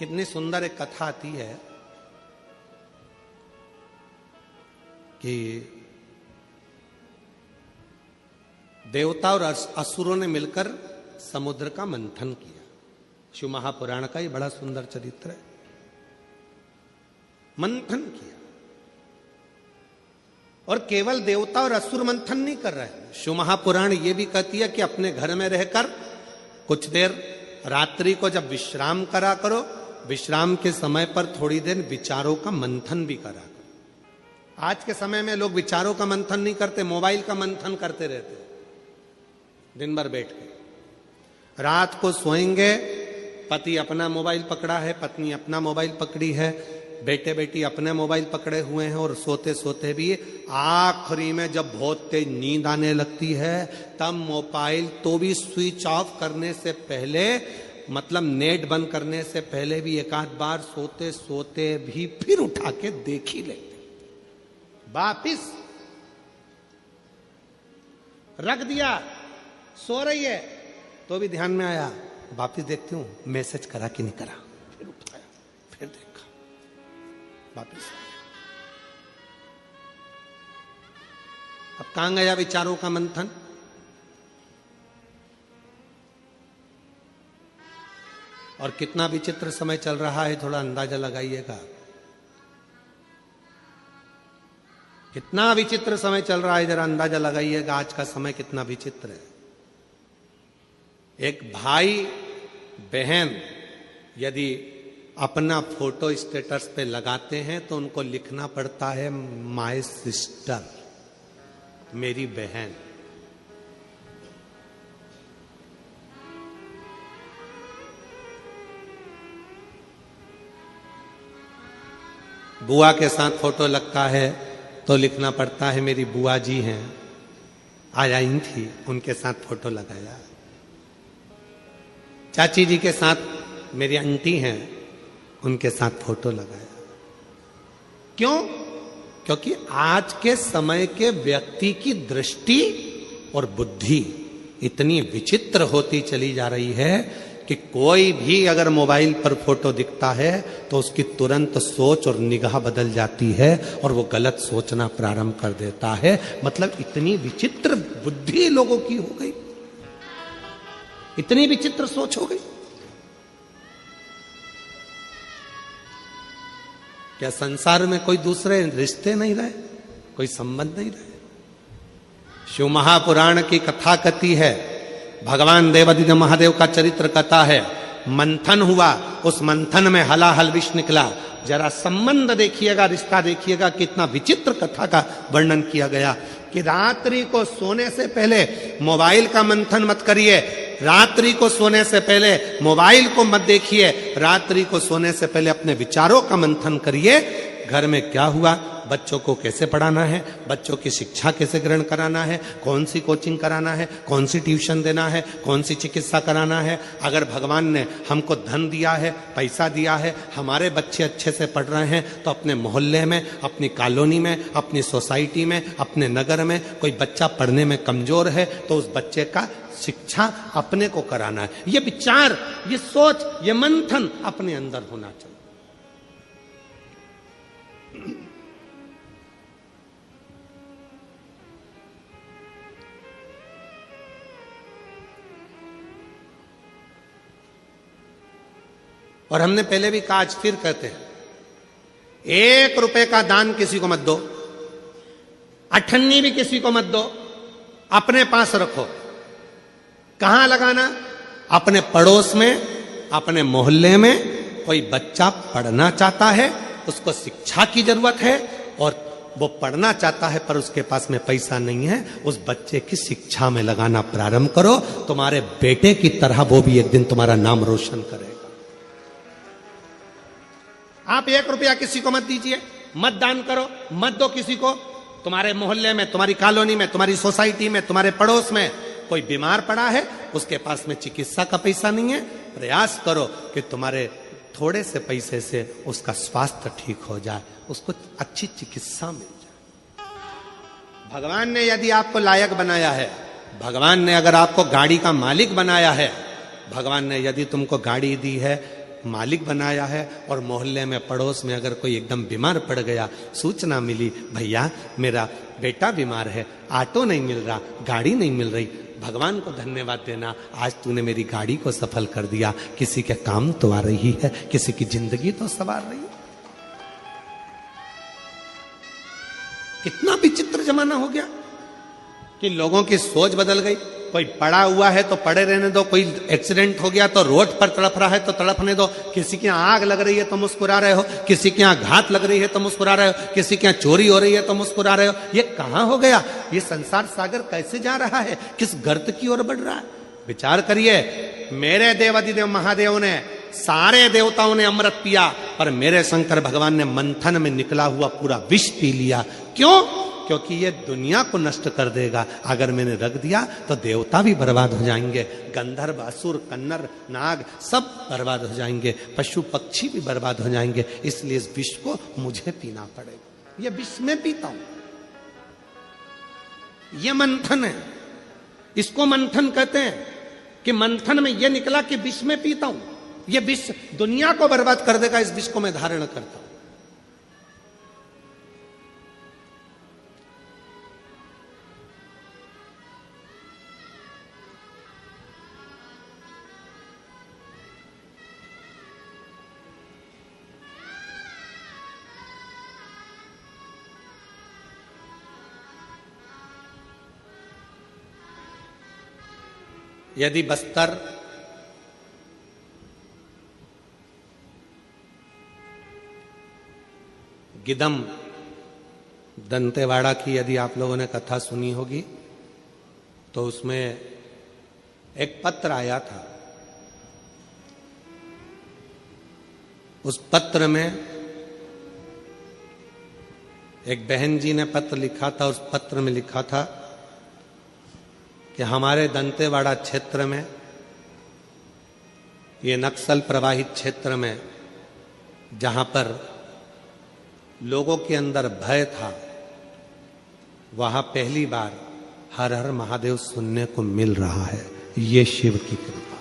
कितनी सुंदर एक कथा आती है कि देवता और असुरों ने मिलकर समुद्र का मंथन किया। शिव महापुराण का ये बड़ा सुंदर चरित्र है। मंथन किया और केवल देवता और असुर मंथन नहीं कर रहे हैं। शिव महापुराण ये भी कहती है कि अपने घर में रहकर कुछ देर रात्रि को जब विश्राम करा करो, विश्राम के समय पर थोड़ी देर विचारों का मंथन भी करा करो। आज के समय में लोग विचारों का मंथन नहीं करते, मोबाइल का मंथन करते रहते दिन भर बैठ के। रात को सोएंगे, पति अपना मोबाइल पकड़ा है, पत्नी अपना मोबाइल पकड़ी है, बेटे बेटी अपने मोबाइल पकड़े हुए हैं और सोते सोते भी आखिरी में जब बहुत तेज नींद आने लगती है तब मोबाइल तो भी स्विच ऑफ करने से पहले, मतलब नेट बंद करने से पहले भी एक आध बार सोते सोते भी फिर उठा के देख ही लेते। वापिस रख दिया, सो रही है तो भी ध्यान में आया, वापिस देखती हूं मैसेज करा कि नहीं करा, फिर उठाया, फिर देखा, वापिस। अब कहां गया विचारों का मंथन? और कितना विचित्र समय चल रहा है, थोड़ा अंदाजा लगाइएगा। कितना विचित्र समय चल रहा है, जरा अंदाजा लगाइएगा आज का समय कितना विचित्र है। एक भाई बहन यदि अपना फोटो स्टेटस पे लगाते हैं तो उनको लिखना पड़ता है माय सिस्टर, मेरी बहन। बुआ के साथ फोटो लगता है तो लिखना पड़ता है मेरी बुआ जी हैं, आज आई थी, उनके साथ फोटो लगाया। चाची जी के साथ मेरी आंटी हैं, उनके साथ फोटो लगाया। क्यों? क्योंकि आज के समय के व्यक्ति की दृष्टि और बुद्धि इतनी विचित्र होती चली जा रही है कि कोई भी अगर मोबाइल पर फोटो दिखता है तो उसकी तुरंत सोच और निगाह बदल जाती है और वो गलत सोचना प्रारंभ कर देता है। मतलब इतनी विचित्र बुद्धि लोगों की हो गई, इतनी विचित्र सोच हो गई। क्या संसार में कोई दूसरे रिश्ते नहीं रहे, कोई संबंध नहीं रहे? शिव महापुराण की कथा कथी है, भगवान देवादिदेव महादेव का चरित्र कथा है। मंथन हुआ, उस मंथन में हलाहल विष निकला। जरा संबंध देखिएगा, रिश्ता देखिएगा, कितना विचित्र कथा का वर्णन किया गया कि रात्रि को सोने से पहले मोबाइल का मंथन मत करिए, रात्रि को सोने से पहले मोबाइल को मत देखिए, रात्रि को सोने से पहले अपने विचारों का मंथन करिए। घर में क्या हुआ, बच्चों को कैसे पढ़ाना है, बच्चों की शिक्षा कैसे ग्रहण कराना है, कौन सी कोचिंग कराना है, कौन सी ट्यूशन देना है, कौन सी चिकित्सा कराना है। अगर भगवान ने हमको धन दिया है, पैसा दिया है, हमारे बच्चे अच्छे से पढ़ रहे हैं तो अपने मोहल्ले में, अपनी कॉलोनी में, अपनी सोसाइटी में, अपने नगर में कोई बच्चा पढ़ने में कमजोर है तो उस बच्चे का शिक्षा अपने को कराना है। ये विचार, ये सोच, ये मंथन अपने अंदर होना चाहिए। और हमने पहले भी कहा, आज फिर कहते हैं, 1 रुपए का दान किसी को मत दो, अठन्नी भी किसी को मत दो, अपने पास रखो। कहां लगाना? अपने पड़ोस में, अपने मोहल्ले में कोई बच्चा पढ़ना चाहता है, उसको शिक्षा की जरूरत है और वो पढ़ना चाहता है पर उसके पास में पैसा नहीं है, उस बच्चे की शिक्षा में लगाना प्रारंभ करो। तुम्हारे बेटे की तरह वो भी एक दिन तुम्हारा नाम रोशन करेगा। आप 1 रुपया किसी को मत दीजिए, मत दान करो, मत दो किसी को। तुम्हारे मोहल्ले में, तुम्हारी कॉलोनी में, तुम्हारी सोसाइटी में, तुम्हारे पड़ोस में कोई बीमार पड़ा है, उसके पास में चिकित्सा का पैसा नहीं है, प्रयास करो कि तुम्हारे थोड़े से पैसे से उसका स्वास्थ्य ठीक हो जाए, उसको अच्छी चिकित्सा मिल जाए। भगवान ने यदि आपको लायक बनाया है, भगवान ने अगर आपको गाड़ी का मालिक बनाया है, भगवान ने यदि तुमको गाड़ी दी है, मालिक बनाया है। और मोहल्ले में पड़ोस में अगर कोई एकदम बीमार पड़ गया, सूचना मिली भैया मेरा बेटा बीमार है, ऑटो नहीं मिल रहा, गाड़ी नहीं मिल रही, भगवान को धन्यवाद देना, आज तूने मेरी गाड़ी को सफल कर दिया, किसी के काम तो आ रही है, किसी की जिंदगी तो संवार रही है। कितना विचित्र जमाना हो गया कि लोगों की सोच बदल गई। कोई पड़ा हुआ है तो पड़े रहने दो, कोई एक्सीडेंट हो गया तो रोड पर तड़प रहा है तो तड़पने दो, किसी के यहाँ आग लग रही है तो मुस्कुरा रहे हो, किसी के यहाँ घात लग रही है तो मुस्कुरा रहे हो, किसी के यहाँ चोरी हो रही है तो मुस्कुरा रहे हो। ये कहां हो गया? ये संसार सागर कैसे जा रहा है? किस गर्त की ओर बढ़ रहा है? विचार करिए। मेरे देवादिदेव महादेव ने, सारे देवताओं ने अमृत पिया, पर मेरे शंकर भगवान ने मंथन में निकला हुआ पूरा विष पी लिया। क्यों? क्योंकि ये दुनिया को नष्ट कर देगा। अगर मैंने रख दिया तो देवता भी बर्बाद हो जाएंगे, गंधर्व असुर कन्नर नाग सब बर्बाद हो जाएंगे, पशु पक्षी भी बर्बाद हो जाएंगे। इसलिए इस विष को मुझे पीना पड़ेगा। ये विष में पीता हूं, ये मंथन है, इसको मंथन कहते हैं कि मंथन में यह निकला कि विष में पीता हूं। यह विष दुनिया को बर्बाद कर देगा, इस विष को मैं धारण करता हूं। यदि बस्तर गिदम दंतेवाड़ा की यदि आप लोगों ने कथा सुनी होगी तो उसमें एक पत्र आया था। उस पत्र में एक बहन जी ने पत्र लिखा था। उस पत्र में लिखा था कि हमारे दंतेवाड़ा क्षेत्र में, ये नक्सल प्रवाहित क्षेत्र में, जहां पर लोगों के अंदर भय था, वहां पहली बार हर हर महादेव सुनने को मिल रहा है। ये शिव की कृपा।